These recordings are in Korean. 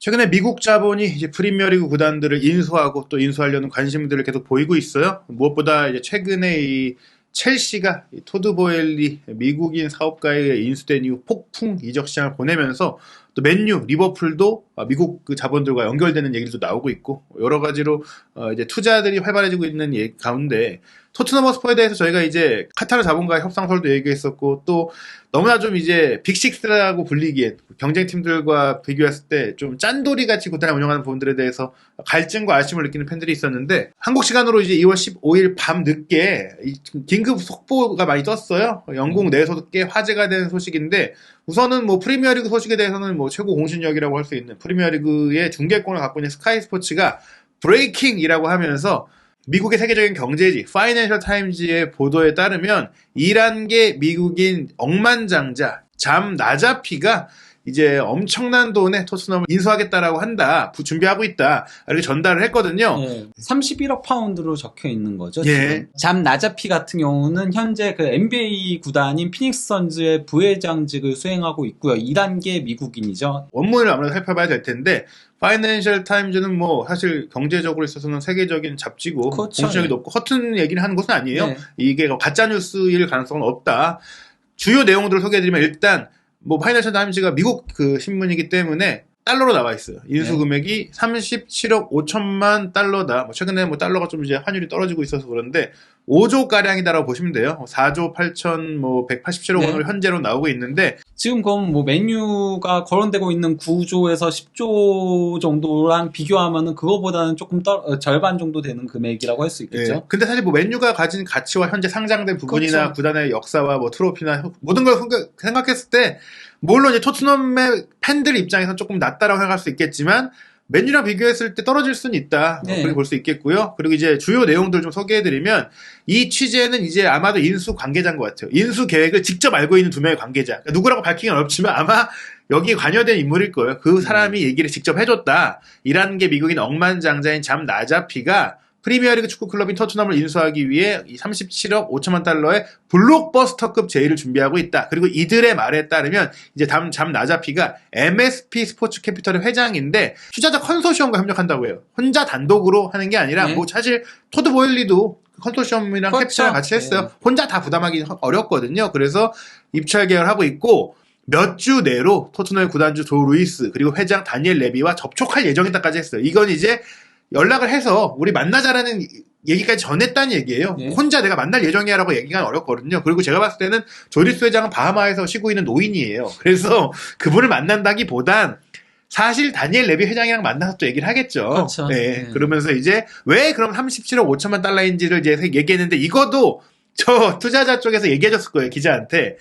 최근에 미국 자본이 이제 프리미어리그 구단들을 인수하고 또 인수하려는 관심들을 계속 보이고 있어요. 무엇보다 이제 최근에 이 첼시가 이 토드 보엘리 미국인 사업가에 인수된 이후 폭풍 이적 시장을 보내면서 또 맨유, 리버풀도 미국 그 자본들과 연결되는 얘기도 나오고 있고 여러 가지로 이제 투자들이 활발해지고 있는 가운데 토트넘 허스퍼에 대해서 저희가 이제 카타르 자본가의 협상설도 얘기했었고 또 너무나 좀 이제 빅식스라고 불리기에 경쟁팀들과 비교했을 때 좀 짠돌이 같이 구단을 운영하는 부분들에 대해서 갈증과 아쉬움을 느끼는 팬들이 있었는데 한국 시간으로 이제 2월 15일 밤 늦게 긴급 속보가 많이 떴어요. 영국 내에서도 꽤 화제가 된 소식인데 우선은 뭐 프리미어리그 소식에 대해서는 뭐 최고 공신력이라고 할 수 있는 프리미어리그의 중계권을 갖고 있는 스카이 스포츠가 브레이킹이라고 하면서 미국의 세계적인 경제지 파이낸셜 타임즈의 보도에 따르면 이란계 미국인 억만장자 잠 나자피가 이제 엄청난 돈에 토트넘을 인수하겠다라고 한다. 준비하고 있다. 이렇게 전달을 했거든요. 예, 31억 파운드로 적혀 있는 거죠. 예. 지금. 잠 나자피 같은 경우는 현재 그 NBA 구단인 피닉스 선즈의 부회장직을 수행하고 있고요. 2단계 미국인이죠. 원문을 아무래도 살펴봐야 될 텐데 파이낸셜 타임즈는 뭐 사실 경제적으로 있어서는 세계적인 잡지고 그렇죠. 공신력이 높고 허튼 얘기를 하는 것은 아니에요. 네. 이게 가짜 뉴스일 가능성은 없다. 주요 내용들을 소개해드리면 일단 뭐 파이낸셜 타임즈가 미국 그 신문이기 때문에 달러로 나와 있어요. 인수 금액이 37억 5천만 달러다. 뭐 최근에 뭐 달러가 좀 이제 환율이 떨어지고 있어서 그런데 5조 가량이다라고 보시면 돼요. 4조 8천 뭐 187억 네. 원으로 현재로 나오고 있는데 지금 그럼 뭐 맨유가 거론되고 있는 9조에서 10조 정도랑 비교하면은 그거보다는 조금 절반 정도 되는 금액이라고 할 수 있겠죠. 예. 근데 사실 뭐 맨유가 가진 가치와 현재 상장된 부분이나 그렇죠. 구단의 역사와 뭐 트로피나 모든 걸 생각했을 때 물론 이제 토트넘의 팬들 입장에서 조금 낮다라고 생각할 수 있겠지만 맨유랑 비교했을 때 떨어질 수는 있다. 네. 그렇게 볼 수 있겠고요. 그리고 이제 주요 내용들 좀 소개해드리면 이 취재는 이제 아마도 인수 관계자인 것 같아요. 인수 계획을 직접 알고 있는 두 명의 관계자. 그러니까 누구라고 밝히기는 어렵지만 아마 여기에 관여된 인물일 거예요. 그 사람이 얘기를 직접 해줬다. 이라는 게 미국인 억만장자인 잠 나자피가 프리미어리그 축구클럽인 토트넘을 인수하기 위해 37억 5천만 달러의 블록버스터급 제의를 준비하고 있다. 그리고 이들의 말에 따르면 이제 잠 나자피가 MSP 스포츠 캐피털의 회장인데 투자자 컨소시엄과 협력한다고 해요. 혼자 단독으로 하는 게 아니라 뭐 사실 토드 보일리도 컨소시엄이랑 그렇죠. 캐피털을 같이 했어요. 혼자 다 부담하기 어렵거든요. 그래서 입찰 계약을 하고 있고 몇 주 내로 토트넘의 구단주 조 루이스 그리고 회장 다니엘 레비와 접촉할 예정이다까지 했어요. 이건 이제 연락을 해서 우리 만나자라는 얘기까지 전했다는 얘기예요. 네. 혼자 내가 만날 예정이야라고 얘기가 어렵거든요. 그리고 제가 봤을 때는 조리스 회장은 바하마에서 쉬고 있는 노인이에요. 그래서 그분을 만난다기보단 사실 다니엘 레비 회장이랑 만나서 또 얘기를 하겠죠. 그렇죠. 네. 네. 그러면서 이제 왜 그럼 37억 5천만 달러인지를 이제 얘기했는데 이것도 저 투자자 쪽에서 얘기해줬을 거예요, 기자한테.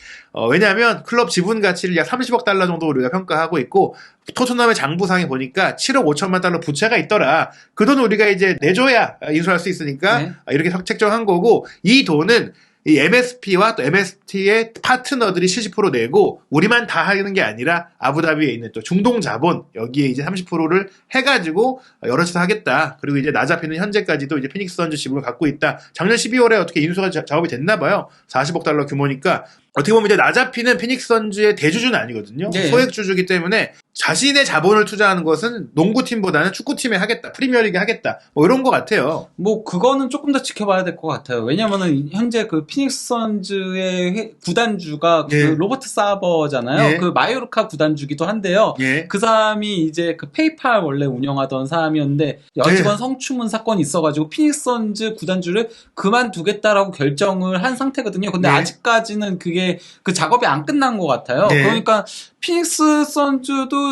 왜냐하면 클럽 지분 가치를 약 30억 달러 정도 우리가 평가하고 있고 토트넘의 장부상에 보니까 7억 5천만 달러 부채가 있더라. 그 돈 우리가 이제 내줘야 인수할 수 있으니까 이렇게 책정한 거고 이 돈은 이 MSP와 또 MST의 파트너들이 70% 내고 우리만 다 하는 게 아니라 아부다비에 있는 또 중동 자본 여기에 이제 30%를 해가지고 여럿이서 하겠다. 그리고 이제 나자피는 현재까지도 이제 피닉스 선즈 지분을 갖고 있다. 작년 12월에 어떻게 인수가 작업이 됐나 봐요. 40억 달러 규모니까 어떻게 보면 이제 나자피는 피닉스 선즈의 대주주는 아니거든요. 네. 소액주주이기 때문에 자신의 자본을 투자하는 것은 농구팀보다는 축구팀에 하겠다. 프리미어리그에 하겠다. 뭐 이런 것 같아요. 뭐 그거는 조금 더 지켜봐야 될 것 같아요. 왜냐면은 현재 그 피닉스 선즈의 구단주가 그 로버트 사버잖아요. 그 마요르카 구단주기도 한데요. 그 사람이 이제 그 페이팔 원래 운영하던 사람이었는데 여직원 성추문 사건이 있어가지고 피닉스 선즈 구단주를 그만두겠다라고 결정을 한 상태거든요. 근데 아직까지는 그게 그 작업이 안 끝난 것 같아요. 그러니까 피닉스 선즈도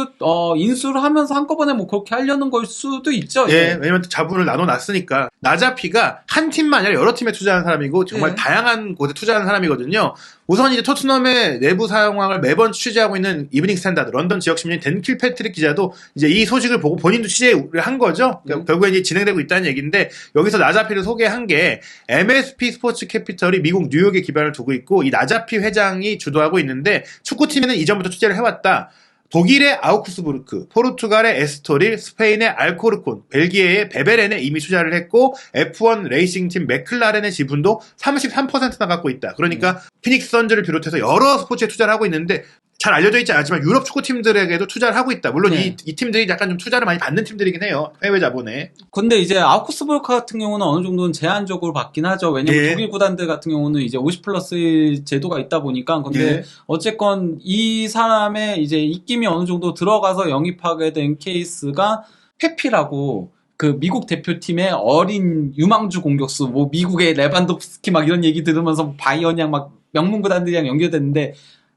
인수를 하면서 한꺼번에 뭐 그렇게 하려는 걸 수도 있죠. 왜냐면 자본을 나눠놨으니까. 나자피가 한 팀만 아니라 여러 팀에 투자하는 사람이고 정말 다양한 곳에 투자하는 사람이거든요. 우선 이제 토트넘의 내부 상황을 매번 취재하고 있는 이브닝 스탠다드 런던 지역 신문인 댄 킬패트릭 기자도 이제 이 소식을 보고 본인도 취재를 한 거죠. 결국에 이제 진행되고 있다는 얘기인데 여기서 나자피를 소개한 게 MSP 스포츠 캐피털이 미국 뉴욕에 기반을 두고 있고 이 나자피 회장이 주도하고 있는데 축구팀에는 이전부터 투자를 해왔다. 독일의 아우크스부르크, 포르투갈의 에스토릴, 스페인의 알코르콘, 벨기에의 베베렌에 이미 투자를 했고 F1 레이싱팀 맥클라렌의 지분도 33%나 갖고 있다. 그러니까 피닉스 선즈를 비롯해서 여러 스포츠에 투자를 하고 있는데 잘 알려져 있지 않지만 유럽 축구팀들에게도 투자를 하고 있다. 물론 네. 이 팀들이 약간 좀 투자를 많이 받는 팀들이긴 해요. 해외 자본에. 근데 이제 아우크스부르크 같은 경우는 어느 정도는 제한적으로 받긴 하죠. 왜냐면 독일 구단들 같은 경우는 이제 50+ 제도가 있다 보니까. 근데 어쨌건 이 사람의 이제 입김이 어느 정도 들어가서 영입하게 된 케이스가 페피라고 그 미국 대표팀의 어린 유망주 공격수, 뭐 미국의 레반도프스키 막 이런 얘기 들으면서 바이언이랑 막 명문 구단들이랑 연결됐는데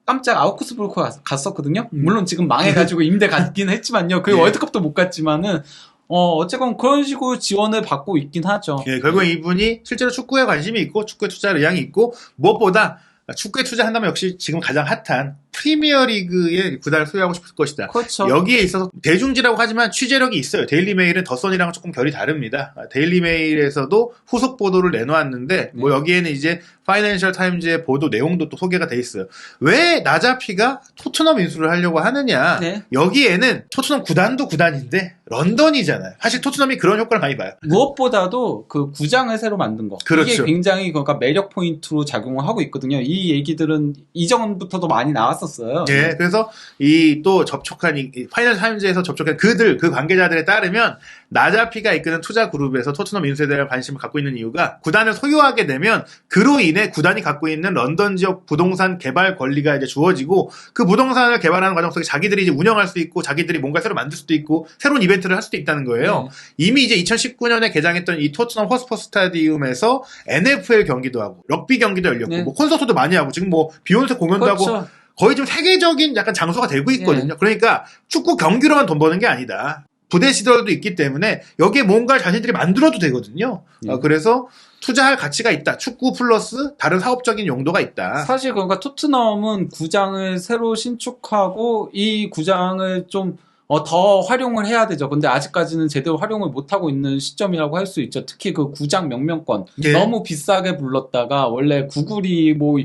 깜짝 아우크스부르크 갔었거든요. 물론 지금 망해가지고 임대 갔긴 했지만요. 그 월드컵도 못 갔지만은 어쨌건 그런 식으로 지원을 받고 있긴 하죠. 결국 이분이 실제로 축구에 관심이 있고 축구에 투자할 의향이 있고 무엇보다 축구에 투자한다면 역시 지금 가장 핫한 프리미어리그의 구단을 소유하고 싶을 것이다. 그렇죠. 여기에 있어서 대중지라고 하지만 취재력이 있어요. 데일리메일은 더선이랑 조금 결이 다릅니다. 데일리메일에서도 후속 보도를 내놓았는데 뭐 여기에는 이제 파이낸셜 타임즈의 보도 내용도 또 소개가 돼 있어요. 왜 나자피가 토트넘 인수를 하려고 하느냐. 여기에는 토트넘 구단도 구단인데 런던이잖아요. 사실 토트넘이 그런 효과를 많이 봐요. 무엇보다도 그 구장을 새로 만든 거. 그렇죠. 이게 굉장히 그러니까 매력 포인트로 작용을 하고 있거든요. 이 얘기들은 이전부터도 많이 나왔었어요. 네, 그래서 이 또 접촉한 이 파이낸셜 타임즈에서 접촉한 그 관계자들에 따르면 나자피가 이끄는 투자 그룹에서 토트넘 인수에 대한 관심을 갖고 있는 이유가 구단을 소유하게 되면 그로 인해 구단이 갖고 있는 런던 지역 부동산 개발 권리가 이제 주어지고 그 부동산을 개발하는 과정 속에 자기들이 이제 운영할 수 있고 자기들이 뭔가 새로 만들 수도 있고 새로운 이벤트를 할 수도 있다는 거예요. 이미 이제 2019년에 개장했던 이 토트넘 허스퍼 스타디움에서 NFL 경기도 하고 럭비 경기도 열렸고 뭐 콘서트도 많이 하고 지금 뭐 비욘세 공연도 하고 거의 좀 세계적인 약간 장소가 되고 있거든요. 그러니까 축구 경기로만 돈 버는 게 아니다. 부대 시설도 있기 때문에 여기에 뭔가 자신들이 만들어도 되거든요. 그래서 투자할 가치가 있다. 축구 플러스 다른 사업적인 용도가 있다. 사실 그러니까 토트넘은 구장을 새로 신축하고 이 구장을 좀 더 활용을 해야 되죠. 근데 아직까지는 제대로 활용을 못하고 있는 시점이라고 할 수 있죠. 특히 그 구장 명명권. 너무 비싸게 불렀다가 원래 구글이 뭐,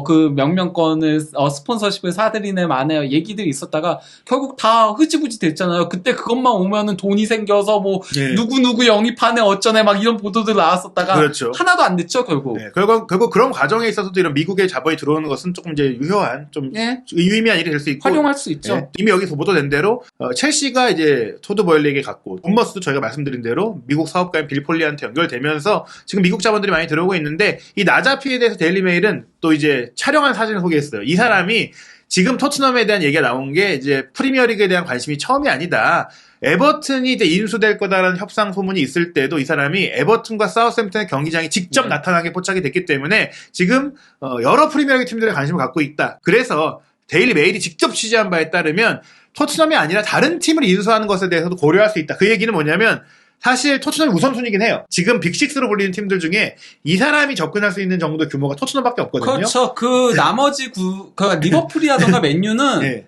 그 명명권을, 스폰서십을 사들이네 만에 얘기들이 있었다가 결국 다 흐지부지 됐잖아요. 그때 그것만 오면은 돈이 생겨서 뭐, 누구누구 영입하네 어쩌네 막 이런 보도들 나왔었다가. 그렇죠. 하나도 안 됐죠, 결국. 결국 그런 과정에 있어서도 이런 미국의 자본이 들어오는 것은 조금 이제 유효한, 좀 유의미한 일이 될 수 있고. 활용할 수 있죠. 이미 여기서 보도된 대로, 첼시가 이제 토드 보일리에게 갔고 본머스도 저희가 말씀드린 대로 미국 사업가인 빌 폴리한테 연결되면서 지금 미국 자본들이 많이 들어오고 있는데 이 나자피에 대해서 데일리메일은 또 이제 촬영한 사진을 소개했어요. 이 사람이 지금 토트넘에 대한 얘기가 나온 게 이제 프리미어리그에 대한 관심이 처음이 아니다. 에버튼이 이제 인수될 거다라는 협상 소문이 있을 때도 이 사람이 에버튼과 사우스햄튼의 경기장이 직접 나타나게 포착이 됐기 때문에 지금 여러 프리미어리그 팀들의 관심을 갖고 있다. 그래서 데일리 메일이 직접 취재한 바에 따르면 토트넘이 아니라 다른 팀을 인수하는 것에 대해서도 고려할 수 있다. 그 얘기는 뭐냐면 사실 토트넘이 우선순위긴 해요. 지금 빅6로 불리는 팀들 중에 이 사람이 접근할 수 있는 정도의 규모가 토트넘밖에 없거든요. 그렇죠. 그 나머지 리버풀이라던가 맨유는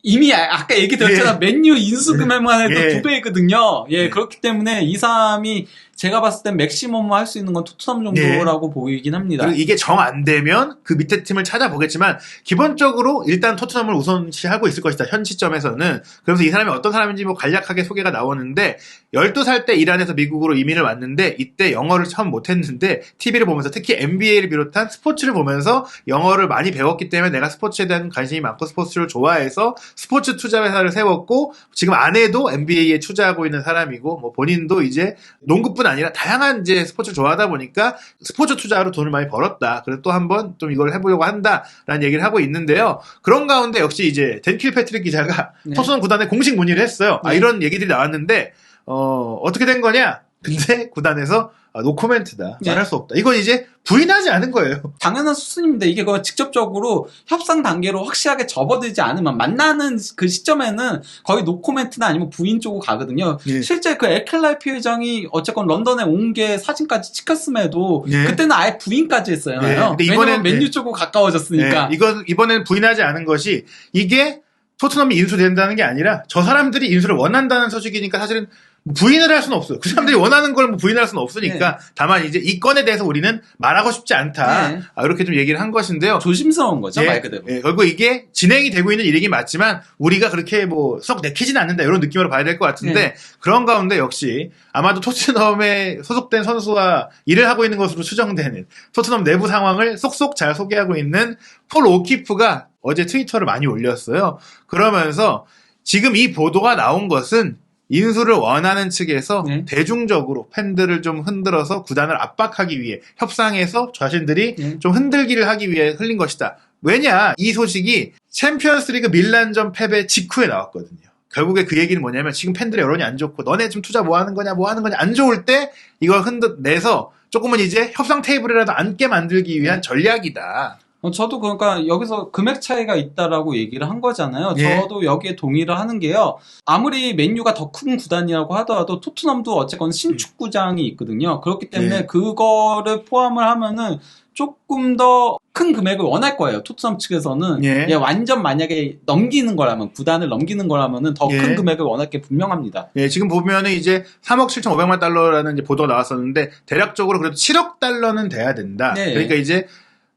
이미 아까 얘기 드렸잖아. 맨유 인수 금액만 해도 2배거든요. 그렇기 때문에 이 사람이 제가 봤을 땐 맥시멈 할 수 있는 건 토트넘 정도라고 보이긴 합니다. 그리고 이게 정 안 되면 그 밑에 팀을 찾아보겠지만 기본적으로 일단 토트넘을 우선시하고 있을 것이다. 현 시점에서는. 그래서 이 사람이 어떤 사람인지 뭐 간략하게 소개가 나오는데 12살 때 이란에서 미국으로 이민을 왔는데 이때 영어를 처음 못했는데 TV를 보면서 특히 NBA를 비롯한 스포츠를 보면서 영어를 많이 배웠기 때문에 내가 스포츠에 대한 관심이 많고 스포츠를 좋아해서 스포츠 투자 회사를 세웠고 지금 아내도 NBA에 투자하고 있는 사람이고 뭐 본인도 이제 농구뿐 아니라 다양한 이제 스포츠를 좋아하다 보니까 스포츠 투자로 돈을 많이 벌었다. 그래서 또 한번 좀 이걸 해보려고 한다라는 얘기를 하고 있는데요. 그런 가운데 역시 이제 댄 킬패트릭 기자가 토트넘 구단에 공식 문의를 했어요. 이런 얘기들이 나왔는데 어떻게 된 거냐? 근데 구단에서 노코멘트다. 말할 수 없다. 이건 이제 부인하지 않은 거예요. 당연한 수순입니다. 이게 직접적으로 협상 단계로 확실하게 접어들지 않으면 만나는 그 시점에는 거의 노코멘트나 아니면 부인 쪽으로 가거든요. 실제 그 에켈라이피 회장이 어쨌건 런던에 온 게 사진까지 찍혔음에도 그때는 아예 부인까지 했어요. 근데 왜냐면 맨유 쪽으로 가까워졌으니까. 이번에는 부인하지 않은 것이 이게 토트넘이 인수된다는 게 아니라 저 사람들이 인수를 원한다는 소식이니까 사실은 부인을 할 수는 없어요. 그 사람들이 원하는 걸 뭐 부인할 수는 없으니까. 네. 다만 이제 이 건에 대해서 우리는 말하고 싶지 않다. 네. 이렇게 좀 얘기를 한 것인데요. 조심스러운 거죠, 말 그대로. 결국 이게 진행이 되고 있는 일이긴 맞지만 우리가 그렇게 뭐 썩 내키진 않는다 이런 느낌으로 봐야 될 것 같은데 그런 가운데 역시 아마도 토트넘에 소속된 선수와 일을 하고 있는 것으로 추정되는 토트넘 내부 상황을 쏙쏙 잘 소개하고 있는 폴 오키프가 어제 트위터를 많이 올렸어요. 그러면서 지금 이 보도가 나온 것은 인수를 원하는 측에서 대중적으로 팬들을 좀 흔들어서 구단을 압박하기 위해 협상에서 자신들이 좀 흔들기를 하기 위해 흘린 것이다. 왜냐? 이 소식이 챔피언스리그 밀란전 패배 직후에 나왔거든요. 결국에 그 얘기는 뭐냐면 지금 팬들의 여론이 안 좋고 너네 지금 투자 뭐 하는 거냐 안 좋을 때 이걸 내서 조금은 이제 협상 테이블이라도 앉게 만들기 위한 전략이다. 저도 그러니까 여기서 금액 차이가 있다라고 얘기를 한 거잖아요. 저도 여기에 동의를 하는 게요. 아무리 맨유가 더 큰 구단이라고 하더라도 토트넘도 어쨌건 신축구장이 있거든요. 그렇기 때문에 그거를 포함을 하면은 조금 더 큰 금액을 원할 거예요. 토트넘 측에서는 완전 만약에 넘기는 거라면 구단을 넘기는 거라면은 더 큰 금액을 원할 게 분명합니다. 지금 보면은 이제 3억 7,500만 달러라는 이제 보도가 나왔었는데 대략적으로 그래도 7억 달러는 돼야 된다. 그러니까 이제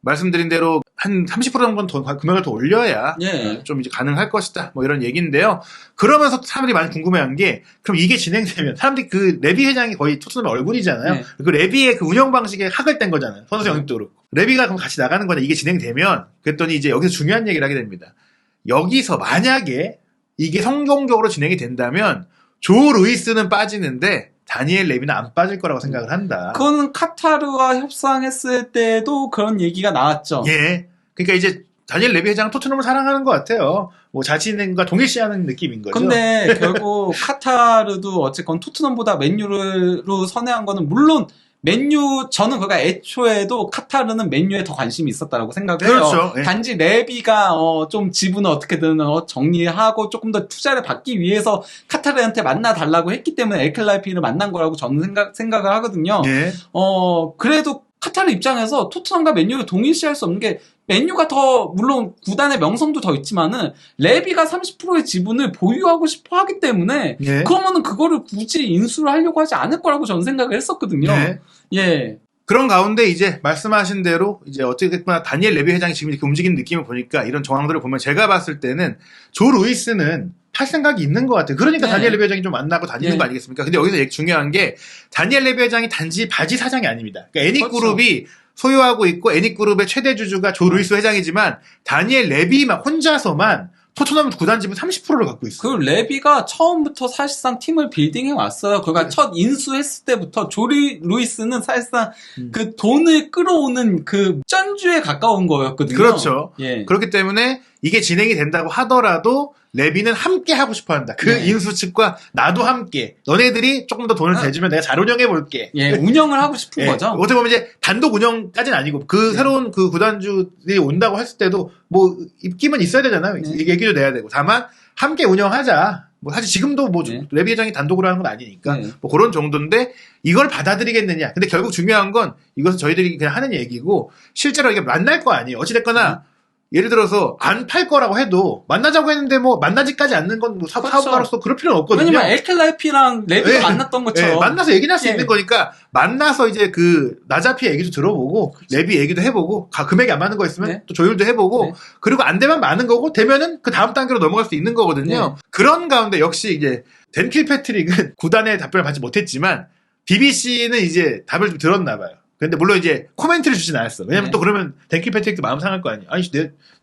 말씀드린 대로 한 30% 정도는 더 금액을 더 올려야 좀 이제 가능할 것이다. 뭐 이런 얘기인데요. 그러면서 사람들이 많이 궁금해한 게 그럼 이게 진행되면 사람들이 그 레비 회장이 거의 토트넘의 얼굴이잖아요. 그 레비의 그 운영 방식에 학을 뗀 거잖아요. 선수 영입도 그렇고. 레비가 그럼 같이 나가는 거냐 이게 진행되면 그랬더니 이제 여기서 중요한 얘기를 하게 됩니다. 여기서 만약에 이게 성공적으로 진행이 된다면 조 루이스는 빠지는데 다니엘 레비는 안 빠질 거라고 생각을 한다. 그거는 카타르와 협상했을 때도 그런 얘기가 나왔죠. 그러니까 이제 다니엘 레비 회장은 토트넘을 사랑하는 것 같아요. 뭐 자신과 동일시하는 느낌인 거죠. 근데 결국 카타르도 어쨌건 토트넘보다 맨유로 선회한 거는 물론 저는 그러니까 애초에도 카타르는 맨유에 더 관심이 있었다고 생각을 해요. 그렇죠. 단지 레비가 좀 지분을 어떻게든 정리하고 조금 더 투자를 받기 위해서 카타르한테 만나달라고 했기 때문에 엘클라이피를 만난 거라고 저는 생각을 하거든요. 그래도 카타르 입장에서 토트넘과 맨유를 동일시할 수 없는 게 맨유가 더 물론 구단의 명성도 더 있지만은 레비가 30%의 지분을 보유하고 싶어 하기 때문에 그러면은 그거를 굳이 인수를 하려고 하지 않을 거라고 저는 생각을 했었거든요. 그런 가운데 이제 말씀하신 대로 이제 어쨌거나 다니엘 레비 회장이 지금 이렇게 움직이는 느낌을 보니까 이런 정황들을 보면 제가 봤을 때는 조 루이스는 할 생각이 있는 것 같아요. 그러니까 다니엘 레비 회장이 좀 만나고 다니는 거 아니겠습니까? 근데 여기서 중요한 게 다니엘 레비 회장이 단지 바지 사장이 아닙니다. 그러니까 애닉그룹이 소유하고 있고 애닉그룹의 최대 주주가 조 루이스 회장이지만 다니엘 레비만 혼자서만 토트넘 구단 지분 30%를 갖고 있어요. 그 레비가 처음부터 사실상 팀을 빌딩해 왔어요. 그러니까 첫 인수했을 때부터 루이스는 사실상 그 돈을 끌어오는 그 쩐주에 가까운 거였거든요. 그렇죠. 그렇기 때문에 이게 진행이 된다고 하더라도 레비는 함께 하고 싶어 한다. 그 인수 측과 나도 함께. 너네들이 조금 더 돈을 대주면 내가 잘 운영해 볼게. 운영을 하고 싶은 거죠. 어떻게 보면 이제 단독 운영까지는 아니고 그 새로운 그 구단주들이 온다고 했을 때도 뭐 입김은 있어야 되잖아요. 얘기도 내야 되고. 다만 함께 운영하자. 뭐 사실 지금도 뭐 레비 회장이 단독으로 하는 건 아니니까 뭐 그런 정도인데 이걸 받아들이겠느냐. 근데 결국 중요한 건 이것은 저희들이 그냥 하는 얘기고 실제로 이게 만날 거 아니에요. 어찌됐거나 예를 들어서 안 팔 거라고 해도 만나자고 했는데 뭐 만나지까지 않는 건 뭐 사업가로서 그럴 필요는 없거든요. 왜냐면 엘클라이피랑 레비가 만났던 것처럼 만나서 얘기를 할 수 있는 거니까 만나서 이제 그 나자피 얘기도 들어보고 레비 얘기도 해보고 금액이 안 맞는 거 있으면 또 조율도 해보고 그리고 안 되면 많은 거고 되면은 그 다음 단계로 넘어갈 수 있는 거거든요. 그런 가운데 역시 이제 댄 킬패트릭은 구단의 답변을 받지 못했지만 BBC는 이제 답을 좀 들었나 봐요. 근데 물론 이제 코멘트를 주진 않았어. 왜냐면 또 그러면 댄킬 패트릭도 마음 상할 거 아니야. 아니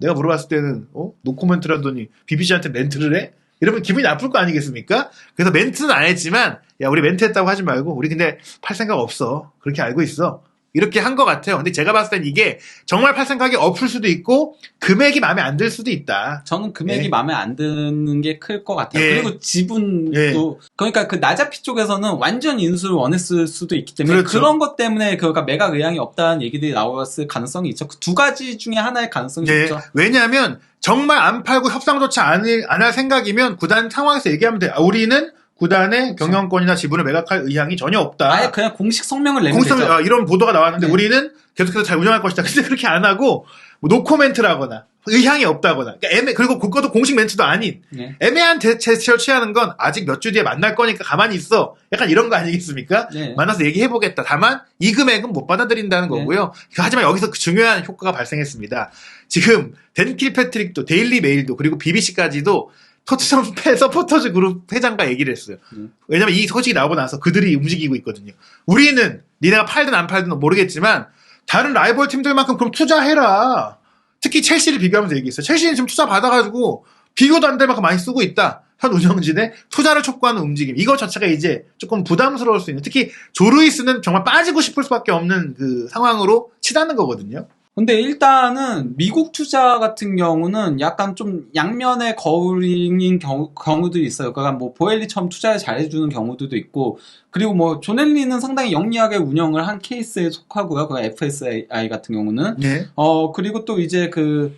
내가 물어봤을 때는 노 코멘트라더니 BBC한테 멘트를 해? 이러면 기분이 나쁠 거 아니겠습니까? 그래서 멘트는 안 했지만 야 우리 멘트 했다고 하지 말고 우리 근데 팔 생각 없어. 그렇게 알고 있어. 이렇게 한 것 같아요. 근데 제가 봤을 땐 이게 정말 팔 생각이 없을 수도 있고 금액이 마음에 안 들 수도 있다. 저는 금액이 마음에 안 드는 게 클 것 같아요. 그리고 지분도 그러니까 그 나자피 쪽에서는 완전 인수를 원했을 수도 있기 때문에 그런 것 때문에 그러니까 매각 의향이 없다는 얘기들이 나왔을 가능성이 있죠. 그 두 가지 중에 하나의 가능성이 있죠. 왜냐하면 정말 안 팔고 협상조차 안 할 생각이면 구단 상황에서 얘기하면 돼. 우리는 구단의 경영권이나 지분을 매각할 의향이 전혀 없다. 아예 그냥 공식 성명을 내면 되죠. 이런 보도가 나왔는데 네. 우리는 계속해서 잘 운영할 것이다. 근데 그렇게 안 하고 뭐 노코멘트라거나 의향이 없다거나 그러니까 그리고 그것도 공식 멘트도 아닌 네. 애매한 제스처를 취하는 건 아직 몇 주 뒤에 만날 거니까 가만히 있어. 약간 이런 거 아니겠습니까? 네. 만나서 얘기해보겠다. 다만 이 금액은 못 받아들인다는 거고요. 하지만 여기서 그 중요한 효과가 발생했습니다. 지금 댄 킬패트릭도 데일리 메일도 그리고 BBC까지도 토트넘 서포터즈 그룹 회장과 얘기를 했어요. 왜냐면 이 소식이 나오고 나서 그들이 움직이고 있거든요. 우리는 니네가 팔든 안 팔든 모르겠지만 다른 라이벌 팀들만큼 그럼 투자해라. 특히 첼시를 비교하면서 얘기했어요. 첼시는 지금 투자 받아가지고 비교도 안 될 만큼 많이 쓰고 있다. 현 운영진의 투자를 촉구하는 움직임. 이거 자체가 이제 조금 부담스러울 수 있는. 특히 조루이스는 정말 빠지고 싶을 수밖에 없는 그 상황으로 치닫는 거거든요. 근데 일단은 미국 투자 같은 경우는 약간 좀 양면의 거울인 경우도 있어요. 그러니까 뭐 보엘리처럼 투자를 잘해주는 경우도 있고, 그리고 뭐 조넬리는 상당히 영리하게 운영을 한 케이스에 속하고요. 그 FSI 같은 경우는. 네. 그리고 또 이제 그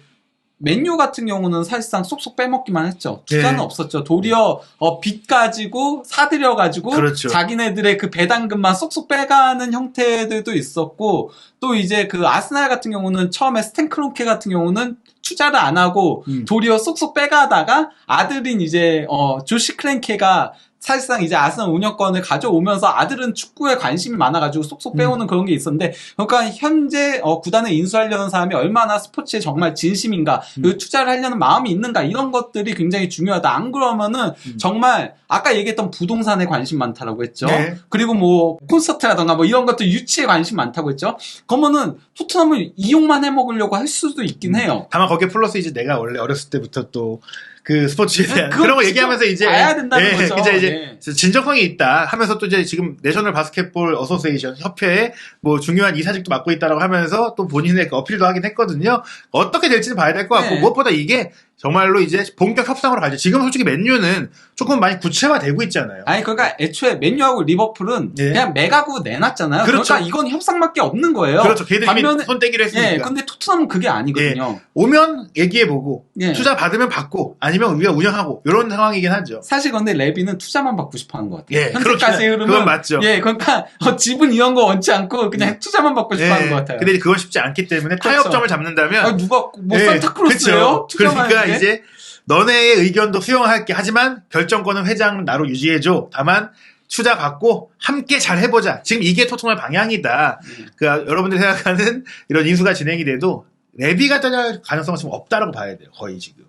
맨유 같은 경우는 사실상 쏙쏙 빼먹기만 했죠. 투자는 네. 없었죠. 도리어 빚 가지고 사들여 가지고 그렇죠. 자기네들의 그 배당금만 쏙쏙 빼가는 형태들도 있었고, 또 이제 그 아스날 같은 경우는 처음에 스탠 크론케 같은 경우는 투자를 안 하고 도리어 쏙쏙 빼가다가 아들인 이제 조시 크랭케가 사실상 이제 아스날 운영권을 가져오면서 아들은 축구에 관심이 많아가지고 쏙쏙 빼오는 그런 게 있었는데, 그러니까 현재 구단을 인수하려는 사람이 얼마나 스포츠에 정말 진심인가, 그 투자를 하려는 마음이 있는가, 이런 것들이 굉장히 중요하다. 안 그러면은 정말 아까 얘기했던 부동산에 관심 많다라고 했죠. 네. 그리고 뭐 콘서트라던가 뭐 이런 것도 유치에 관심 많다고 했죠. 그러면은 토트넘을 이용만 해먹으려고 할 수도 있긴 해요. 다만 거기에 플러스 이제 내가 원래 어렸을 때부터 또 그 스포츠에 대한 그런 거 얘기하면서 이제 봐야 된다는 거죠. 이제 진정성이 있다 하면서 또 이제 지금 내셔널 바스켓볼 어소시에이션 협회에 뭐 중요한 이사직도 맡고 있다라고 하면서 또 본인의 그 어필도 하긴 했거든요. 어떻게 될지는 봐야 될 것 같고, 무엇보다 이게 정말로 이제 본격 협상으로 가죠. 지금 솔직히 맨유는 조금 많이 구체화되고 있잖아요. 아니 그러니까 애초에 맨유하고 리버풀은 그냥 매가고 내놨잖아요. 그렇죠. 그러니까 이건 협상밖에 없는 거예요. 그렇죠. 걔들이 손 떼기로 했으니까. 근데 토트넘은 그게 아니거든요. 오면 얘기해보고 투자 받으면 받고 아니면 우리가 운영하고 이런 상황이긴 하죠. 사실 근데 레비는 투자만 받고 싶어하는 것 같아요. 현재까지 흐름은 그건 맞죠. 그러니까 지분 이런 거 원치 않고 그냥 투자만 받고 싶어하는 것 같아요. 근데 그건 쉽지 않기 때문에 그렇죠. 타협점을 잡는다면 누가 뭐 산타크로스예요? 그러니까 이제 너네의 의견도 수용할게. 하지만 결정권은 회장 나로 유지해줘. 다만 투자 받고 함께 잘 해보자. 지금 이게 토트넘의 방향이다. 그러니까 여러분들이 생각하는 이런 인수가 진행이 돼도 레비가 떠날 가능성은 지금 없다라고 봐야 돼요. 거의 지금.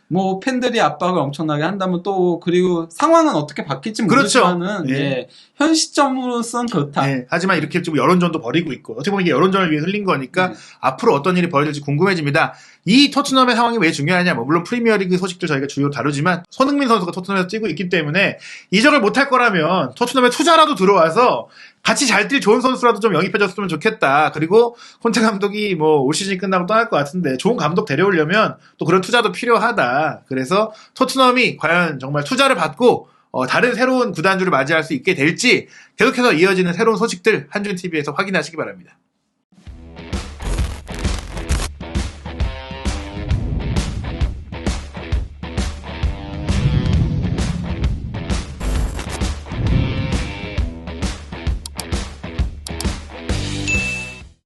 뭐 팬들이 압박을 엄청나게 한다면 또 그리고 상황은 어떻게 바뀔지 모르지만은 현 시점으로서는 그렇다. 하지만 이렇게 좀 여론전도 벌이고 있고 어떻게 보면 이게 여론전을 위해 흘린 거니까 앞으로 어떤 일이 벌어질지 궁금해집니다. 이 토트넘의 상황이 왜 중요하냐? 뭐 물론 프리미어리그 소식들 저희가 주요 다루지만 손흥민 선수가 토트넘에서 뛰고 있기 때문에 이적을 못할 거라면 토트넘에 투자라도 들어와서 같이 잘 뛸 좋은 선수라도 좀 영입해줬으면 좋겠다. 그리고 콘테 감독이 뭐 올 시즌이 끝나고 떠날 것 같은데 좋은 감독 데려오려면 또 그런 투자도 필요하다. 그래서 토트넘이 과연 정말 투자를 받고 다른 새로운 구단주를 맞이할 수 있게 될지 계속해서 이어지는 새로운 소식들 한준TV에서 확인하시기 바랍니다.